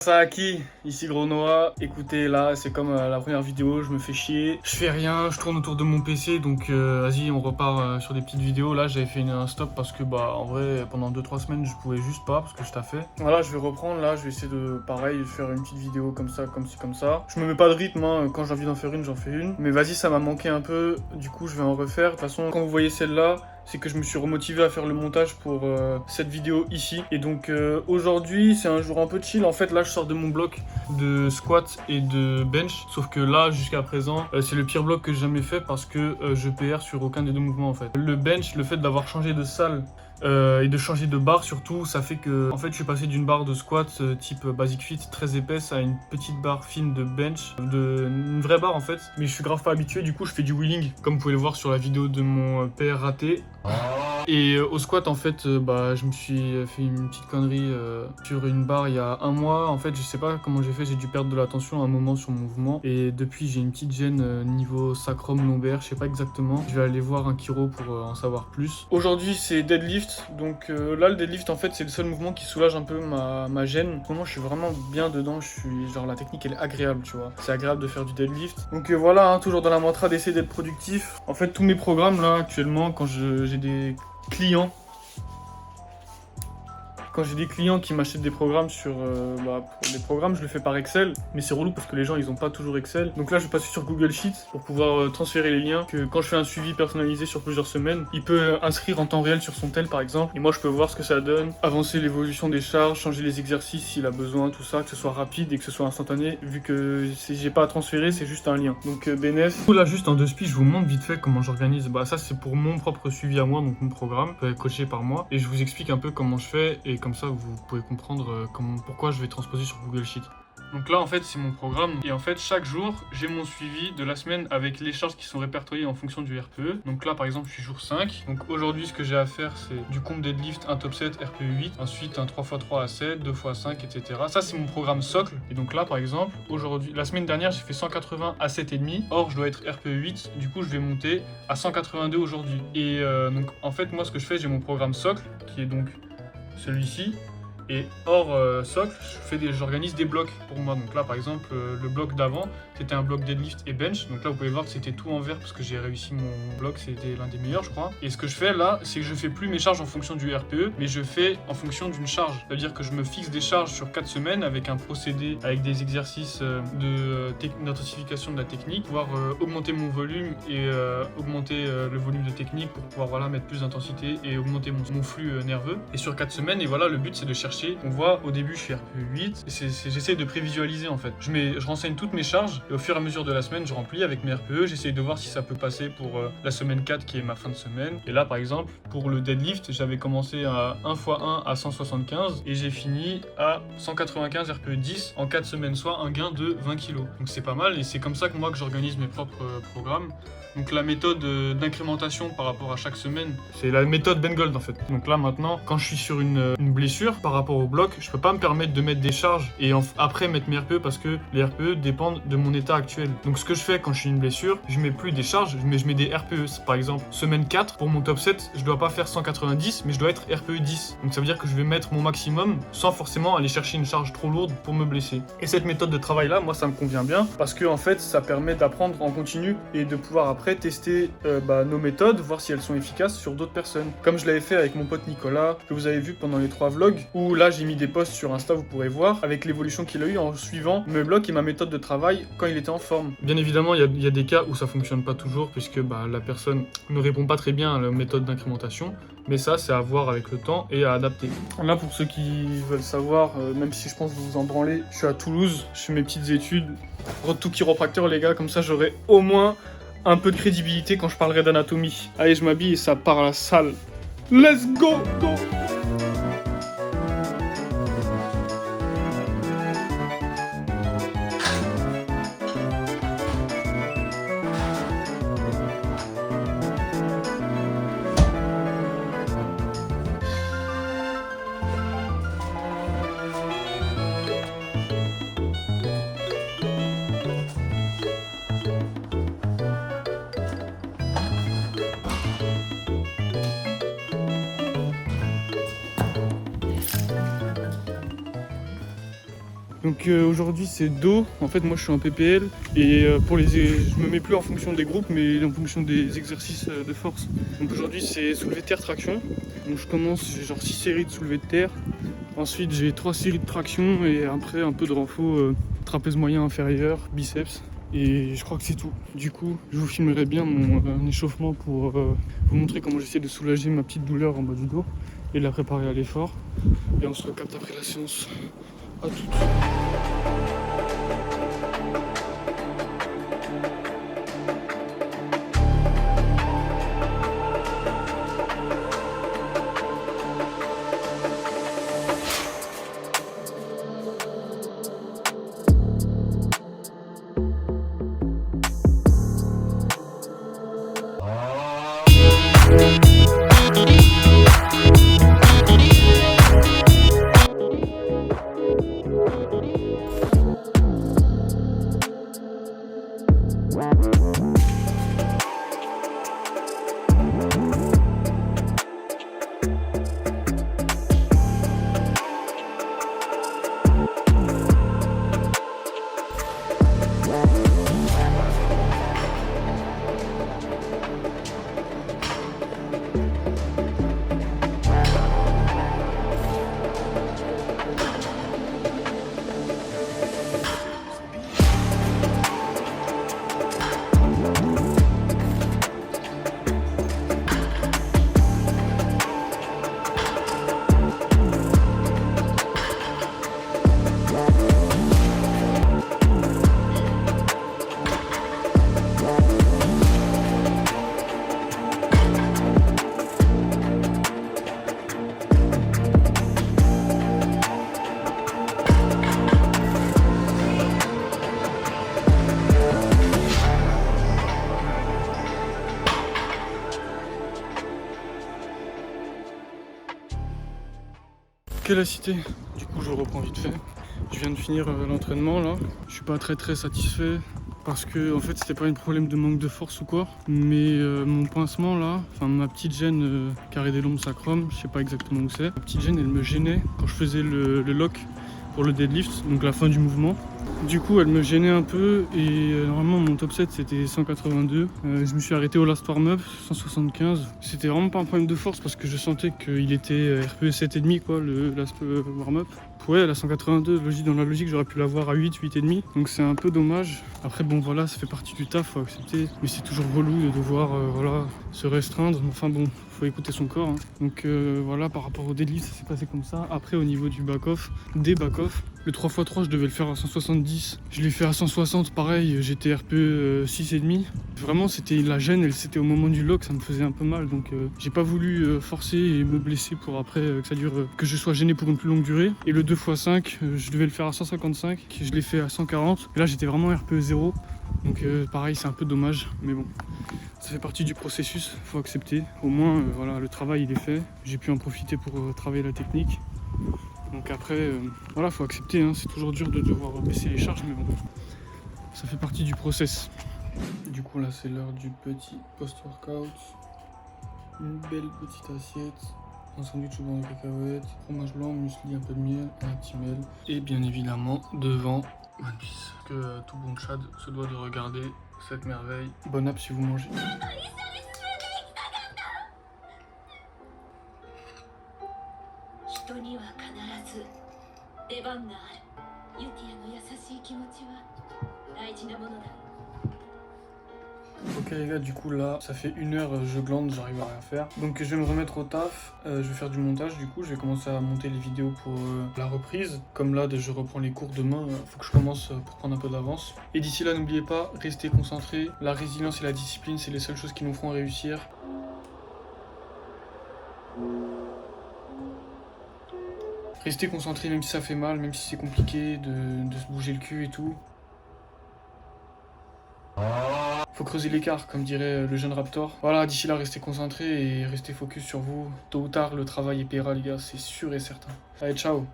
Ça à qui? Ici Gros Noah. Écoutez, là c'est comme la première vidéo, je me fais chier, je fais rien, je tourne autour de mon PC, donc vas-y on repart sur des petites vidéos. Là j'avais fait un stop parce que bah en vrai pendant 2-3 semaines je pouvais juste pas parce que je taffais. Voilà, je vais reprendre là, je vais essayer de pareil faire une petite vidéo comme ça, comme ci comme ça. Je me mets pas de rythme, hein. Quand j'ai envie d'en faire une j'en fais une. Mais vas-y, ça m'a manqué un peu, du coup je vais en refaire. De toute façon quand vous voyez celle-là, c'est que je me suis remotivé à faire le montage pour cette vidéo ici. Et donc aujourd'hui c'est un jour un peu chill. En fait là je sors de mon bloc de squat et de bench. Sauf que là jusqu'à présent c'est le pire bloc que j'ai jamais fait parce que je PR sur aucun des deux mouvements en fait. Le bench, le fait d'avoir changé de salle et de changer de barre surtout, ça fait que en fait je suis passé d'une barre de squat type basic fit très épaisse à une petite barre fine de bench, une vraie barre en fait, mais je suis grave pas habitué, du coup je fais du wheeling comme vous pouvez le voir sur la vidéo de mon PR raté. Et au squat en fait bah je me suis fait une petite connerie sur une barre il y a un mois. En fait je sais pas comment j'ai fait, j'ai dû perdre de la tension à un moment sur mon mouvement et depuis j'ai une petite gêne niveau sacrum lombaire, je sais pas exactement. Je vais aller voir un chiro pour en savoir plus. Aujourd'hui c'est deadlift, donc là le deadlift en fait c'est le seul mouvement qui soulage un peu ma gêne. Pour moi je suis vraiment bien dedans, je suis genre la technique elle est agréable, tu vois. C'est agréable de faire du deadlift. Donc voilà, hein, toujours dans la mantra d'essayer d'être productif. En fait tous mes programmes là actuellement quand j'ai des clients. Quand j'ai des clients qui m'achètent des programmes sur pour les programmes, je le fais par Excel, mais c'est relou parce que les gens ils ont pas toujours Excel. Donc là je vais passer sur Google Sheets pour pouvoir transférer les liens, que quand je fais un suivi personnalisé sur plusieurs semaines, il peut inscrire en temps réel sur son tel par exemple, et moi je peux voir ce que ça donne, avancer l'évolution des charges, changer les exercices s'il a besoin, tout ça, que ce soit rapide et que ce soit instantané, vu que j'ai pas à transférer, c'est juste un lien. Donc bénéf. Là juste en deux spies, je vous montre vite fait comment j'organise. Bah ça c'est pour mon propre suivi à moi, donc mon programme peut être coaché par moi, et je vous explique un peu comment je fais et comme ça vous pouvez comprendre pourquoi je vais transposer sur Google Sheet. Donc là en fait c'est mon programme et en fait chaque jour j'ai mon suivi de la semaine avec les charges qui sont répertoriées en fonction du RPE. Donc là par exemple je suis jour 5. Donc aujourd'hui ce que j'ai à faire c'est du comp deadlift, un top 7 RPE 8, ensuite un 3x3 à 7, 2x5 etc. Ça c'est mon programme socle. Et donc là par exemple aujourd'hui, la semaine dernière j'ai fait 180 à 7,5. Or je dois être RPE 8, du coup je vais monter à 182 aujourd'hui. Et donc en fait moi ce que je fais, j'ai mon programme socle qui est donc celui-ci. Et hors socle, j'organise des blocs pour moi. Donc là, par exemple, le bloc d'avant, c'était un bloc deadlift et bench. Donc là, vous pouvez voir que c'était tout en vert parce que j'ai réussi mon bloc. C'était l'un des meilleurs, je crois. Et ce que je fais là, c'est que je fais plus mes charges en fonction du RPE, mais je fais en fonction d'une charge. C'est-à-dire que je me fixe des charges sur 4 semaines avec un procédé, avec des exercices d'intensification de la technique, pouvoir augmenter mon volume et augmenter le volume de technique pour pouvoir voilà, mettre plus d'intensité et augmenter mon flux nerveux. Et sur 4 semaines, et voilà, le but c'est de chercher. On voit au début je suis RPE 8 et j'essaie de prévisualiser en fait. Je renseigne toutes mes charges et au fur et à mesure de la semaine je remplis avec mes RPE, j'essaie de voir si ça peut passer pour la semaine 4 qui est ma fin de semaine. Et là par exemple pour le deadlift j'avais commencé à 1x1 à 175 et j'ai fini à 195 RPE 10 en 4 semaines, soit un gain de 20 kg. Donc c'est pas mal et c'est comme ça que moi que j'organise mes propres programmes. Donc la méthode d'incrémentation par rapport à chaque semaine, c'est la méthode Ben Gold en fait. Donc là maintenant, quand je suis sur une blessure par rapport au bloc, je peux pas me permettre de mettre des charges et après mettre mes RPE parce que les RPE dépendent de mon état actuel. Donc ce que je fais quand je suis une blessure, je mets plus des charges, mais je mets des RPE. Par exemple, semaine 4, pour mon top 7, je dois pas faire 190, mais je dois être RPE 10. Donc ça veut dire que je vais mettre mon maximum sans forcément aller chercher une charge trop lourde pour me blesser. Et cette méthode de travail là, moi ça me convient bien parce que en fait ça permet d'apprendre en continu et de pouvoir après tester nos méthodes, voir si elles sont efficaces sur d'autres personnes. Comme je l'avais fait avec mon pote Nicolas, que vous avez vu pendant les 3 vlogs, où là j'ai mis des posts sur Insta, vous pourrez voir, avec l'évolution qu'il a eu en suivant mes blocs et ma méthode de travail quand il était en forme. Bien évidemment, il y a des cas où ça fonctionne pas toujours, puisque la personne ne répond pas très bien à la méthode d'incrémentation, mais ça c'est à voir avec le temps et à adapter. Là pour ceux qui veulent savoir, même si je pense que vous vous en branlez, je suis à Toulouse, je fais mes petites études, Road to chiropracteur les gars, comme ça j'aurai au moins un peu de crédibilité quand je parlerai d'anatomie. Allez, je m'habille et ça part à la salle. Let's go, go! Donc aujourd'hui c'est Do, en fait moi je suis en PPL et je me mets plus en fonction des groupes mais en fonction des exercices de force. Donc aujourd'hui c'est soulevé de terre traction, donc je commence, j'ai genre 6 séries de soulevé de terre, ensuite j'ai 3 séries de traction et après un peu de renfort trapèze moyen inférieur, biceps. Et je crois que c'est tout. Du coup, je vous filmerai bien mon échauffement pour vous montrer comment j'essaie de soulager ma petite douleur en bas du dos et de la préparer à l'effort. Et on se recapte après la séance. À toutes. La cité, du coup je reprends vite fait. Je viens de finir l'entraînement là. Je suis pas très satisfait parce que en fait c'était pas un problème de manque de force ou quoi, mais mon pincement là, enfin ma petite gêne carré des lombes sacrum, je sais pas exactement où c'est. Ma petite gêne elle me gênait quand je faisais le lock pour le deadlift, donc la fin du mouvement. Du coup elle me gênait un peu et normalement mon top 7 c'était 182. Je me suis arrêté au last warm-up 175. C'était vraiment pas un problème de force parce que je sentais qu'il était RPE 7,5 quoi, le last warm-up. Ouais, la 182, dans la logique j'aurais pu l'avoir à 8, 8,5. Donc c'est un peu dommage. Après bon voilà, ça fait partie du taf, faut accepter. Mais c'est toujours relou de devoir voilà, se restreindre. Enfin bon, faut écouter son corps. Hein. Donc voilà, par rapport au deadlift, ça s'est passé comme ça. Après au niveau du back-off, des back-off, le 3x3 je devais le faire à 170. Je l'ai fait à 160, pareil, j'étais RPE 6,5. Vraiment c'était la gêne, c'était au moment du lock, ça me faisait un peu mal. Donc j'ai pas voulu forcer et me blesser pour après que ça dure, que je sois gêné pour une plus longue durée. Et le 2x5, je devais le faire à 155, je l'ai fait à 140. Et là j'étais vraiment RPE 0. Donc pareil, c'est un peu dommage, mais bon. Ça fait partie du processus, faut accepter. Au moins, voilà, le travail il est fait. J'ai pu en profiter pour travailler la technique. Donc après, voilà, faut accepter. Hein. C'est toujours dur de devoir baisser les charges, mais bon, ça fait partie du process. Du coup, là, c'est l'heure du petit post-workout. Une belle petite assiette, un sandwich au beurre de cacahuètes, fromage blanc, muesli, un peu de miel, un petit miel. Et bien évidemment, devant One Piece. Que tout bon Tchad se doit de regarder cette merveille. Bon app si vous mangez. Ok les gars, du coup là, ça fait 1 heure, je glande, j'arrive à rien faire. Donc je vais me remettre au taf, je vais faire du montage du coup, je vais commencer à monter les vidéos pour la reprise. Comme là, je reprends les cours demain, faut que je commence pour prendre un peu d'avance. Et d'ici là, n'oubliez pas, restez concentrés. La résilience et la discipline, c'est les seules choses qui nous feront réussir. Restez concentrés même si ça fait mal, même si c'est compliqué de se bouger le cul et tout. Faut creuser l'écart, comme dirait le jeune Raptor. Voilà, d'ici là, restez concentrés et restez focus sur vous. Tôt ou tard, le travail est paiera, les gars, c'est sûr et certain. Allez, ciao!